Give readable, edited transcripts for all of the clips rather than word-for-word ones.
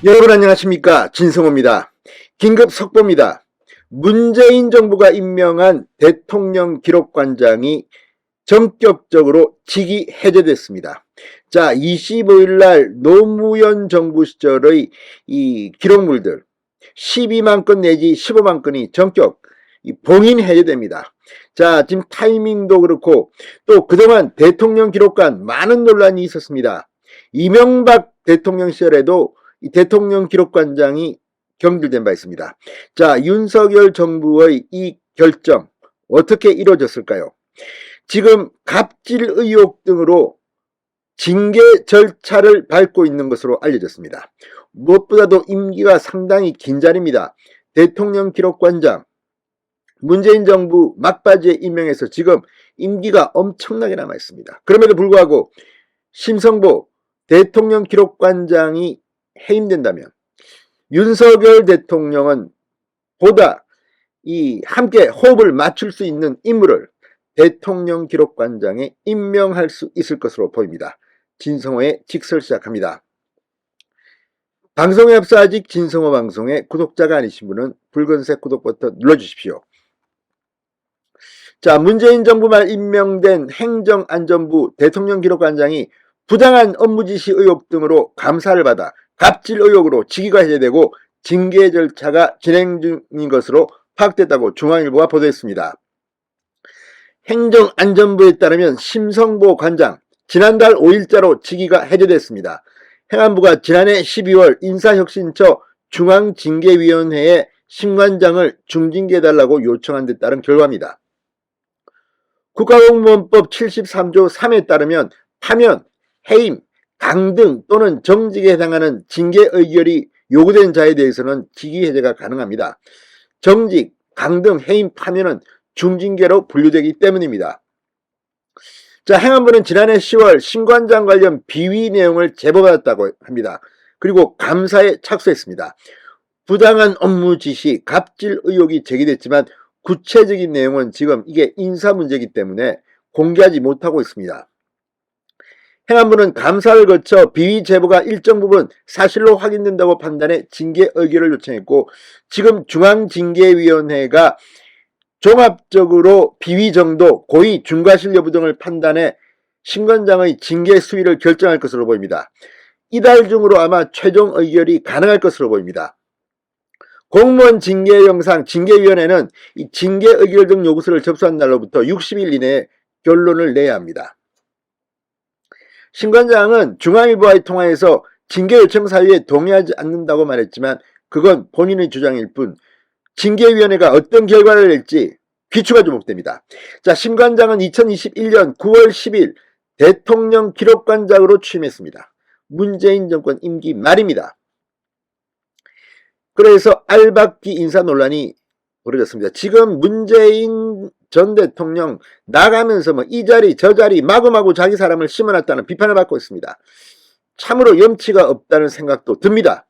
여러분 안녕하십니까? 진성호입니다. 긴급 속보입니다. 문재인 정부가 임명한 대통령 기록관장이 전격적으로 직위 해제됐습니다. 자, 25일 날 노무현 정부 시절의 이 기록물들 12만 건 내지 15만 건이 전격 봉인 해제됩니다. 자, 지금 타이밍도 그렇고 또 그동안 대통령 기록관 많은 논란이 있었습니다. 이명박 대통령 시절에도 이 대통령 기록관장이 경질된 바 있습니다. 자, 윤석열 정부의 이 결정 어떻게 이루어졌을까요? 지금 갑질 의혹 등으로 징계 절차를 밟고 있는 것으로 알려졌습니다. 무엇보다도 임기가 상당히 긴 자리입니다. 대통령 기록관장 문재인 정부 막바지에 임명해서 지금 임기가 엄청나게 남아 있습니다. 그럼에도 불구하고 심성보 대통령 기록관장이 해임된다면 윤석열 대통령은 보다 함께 호흡을 맞출 수 있는 인물을 대통령 기록관장에 임명할 수 있을 것으로 보입니다. 진성호의 직설 시작합니다. 방송에 앞서 아직 진성호 방송의 구독자가 아니신 분은 붉은색 구독 버튼 눌러주십시오. 자, 문재인 정부 말 임명된 행정안전부 대통령 기록관장이 부당한 업무 지시 의혹 등으로 감사를 받아 갑질 의혹으로 직위가 해제되고 징계 절차가 진행 중인 것으로 파악됐다고 중앙일보가 보도했습니다. 행정안전부에 따르면 심성보 관장 지난달 5일자로 직위가 해제됐습니다. 행안부가 지난해 12월 인사혁신처 중앙징계위원회에 심 관장을 중징계해달라고 요청한 데 따른 결과입니다. 국가공무원법 73조 3에 따르면 파면, 해임, 강등 또는 정직에 해당하는 징계 의결이 요구된 자에 대해서는 직위 해제가 가능합니다. 정직, 강등, 해임, 파면은 중징계로 분류되기 때문입니다. 자, 행안부는 지난해 10월 심관장 관련 비위 내용을 제보받았다고 합니다. 그리고 감사에 착수했습니다. 부당한 업무 지시, 갑질 의혹이 제기됐지만 구체적인 내용은 지금 이게 인사 문제이기 때문에 공개하지 못하고 있습니다. 행안부는 감사를 거쳐 비위 제보가 일정 부분 사실로 확인된다고 판단해 징계 의결을 요청했고 지금 중앙징계위원회가 종합적으로 비위 정도, 고의, 중과실 여부 등을 판단해 심관장의 징계 수위를 결정할 것으로 보입니다. 이달 중으로 아마 최종 의결이 가능할 것으로 보입니다. 공무원 징계 영상 징계위원회는 이 징계 의결 등 요구서를 접수한 날로부터 60일 이내에 결론을 내야 합니다. 심관장은 중앙일보와의 통화에서 징계 요청 사유에 동의하지 않는다고 말했지만 그건 본인의 주장일 뿐 징계위원회가 어떤 결과를 낼지 귀추가 주목됩니다. 자, 심관장은 2021년 9월 10일 대통령 기록관장으로 취임했습니다. 문재인 정권 임기 말입니다. 그래서 알박기 인사 논란이 벌어졌습니다. 지금 문재인 전 대통령 나가면서 이 자리 저 자리 마구마구 자기 사람을 심어놨다는 비판을 받고 있습니다. 참으로 염치가 없다는 생각도 듭니다.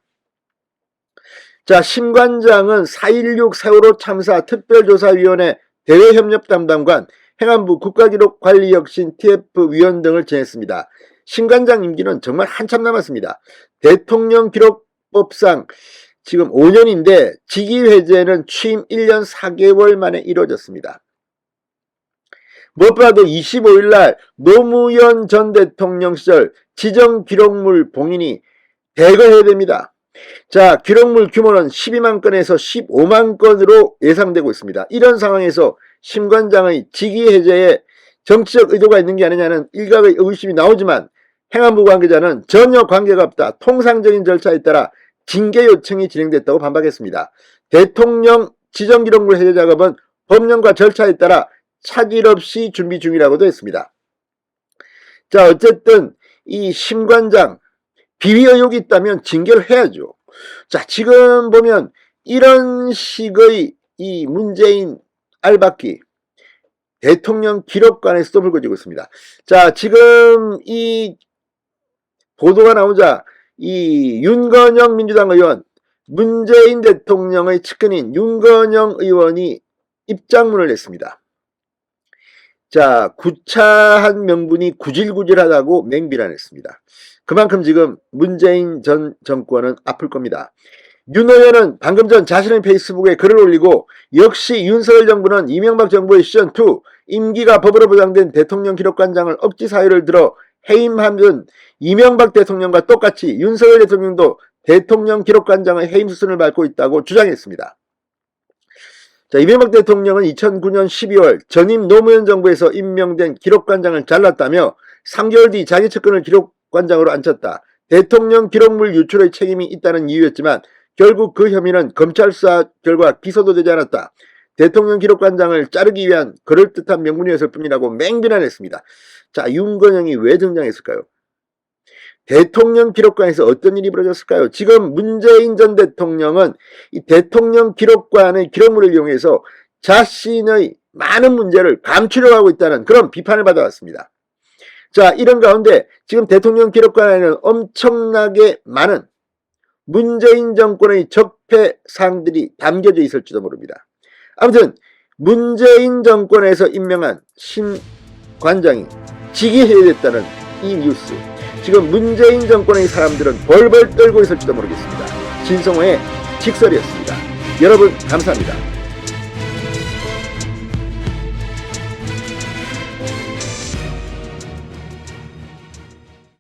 자, 심관장은 4.16 세월호 참사 특별조사위원회 대외협력 담당관, 행안부 국가기록관리혁신 TF위원 등을 지냈습니다. 심관장 임기는 정말 한참 남았습니다. 대통령 기록법상 지금 5년인데 직위 해제는 취임 1년 4개월 만에 이루어졌습니다. 무엇보다도 25일 날 노무현 전 대통령 시절 지정 기록물 봉인이 대거해야 됩니다. 자, 기록물 규모는 12만 건에서 15만 건으로 예상되고 있습니다. 이런 상황에서 심관장의 직위 해제에 정치적 의도가 있는 게 아니냐는 일각의 의심이 나오지만 행안부 관계자는 전혀 관계가 없다. 통상적인 절차에 따라 징계 요청이 진행됐다고 반박했습니다. 대통령 지정 기록물 해제 작업은 법령과 절차에 따라 차질 없이 준비 중이라고도 했습니다. 자, 어쨌든 이 심관장 비위 의혹이 있다면 징계를 해야죠. 자, 지금 보면 이런 식의 이 문재인 알박기 대통령 기록관에서도 불거지고 있습니다. 자, 지금 이 보도가 나오자 이 윤건영 민주당 의원, 문재인 대통령의 측근인 윤건영 의원이 입장문을 냈습니다. 자, 구차한 명분이 구질구질하다고 맹비난했습니다. 그만큼 지금 문재인 전 정권은 아플 겁니다. 윤 의원은 방금 전 자신의 페이스북에 글을 올리고 역시 윤석열 정부는 이명박 정부의 시즌2 임기가 법으로 보장된 대통령 기록관장을 억지 사유를 들어 해임하면 이명박 대통령과 똑같이 윤석열 대통령도 대통령 기록관장의 해임 수순을 밟고 있다고 주장했습니다. 자, 이명박 대통령은 2009년 12월 전임 노무현 정부에서 임명된 기록관장을 잘랐다며 3개월 뒤 자기 측근을 기록관장으로 앉혔다. 대통령 기록물 유출의 책임이 있다는 이유였지만 결국 그 혐의는 검찰 수사 결과 기소도 되지 않았다. 대통령 기록관장을 자르기 위한 그럴듯한 명분이었을 뿐이라고 맹비난했습니다. 자, 윤건영이 왜 등장했을까요? 대통령 기록관에서 어떤 일이 벌어졌을까요? 지금 문재인 전 대통령은 이 대통령 기록관의 기록물을 이용해서 자신의 많은 문제를 감추려고 하고 있다는 그런 비판을 받아왔습니다. 자, 이런 가운데 지금 대통령 기록관에는 엄청나게 많은 문재인 정권의 적폐 사항들이 담겨져 있을지도 모릅니다. 아무튼 문재인 정권에서 임명한 신 관장이 직위해야됐다는 이 뉴스, 지금 문재인 정권의 사람들은 벌벌 떨고 있을지도 모르겠습니다. 진성호의 직설이었습니다. 여러분 감사합니다.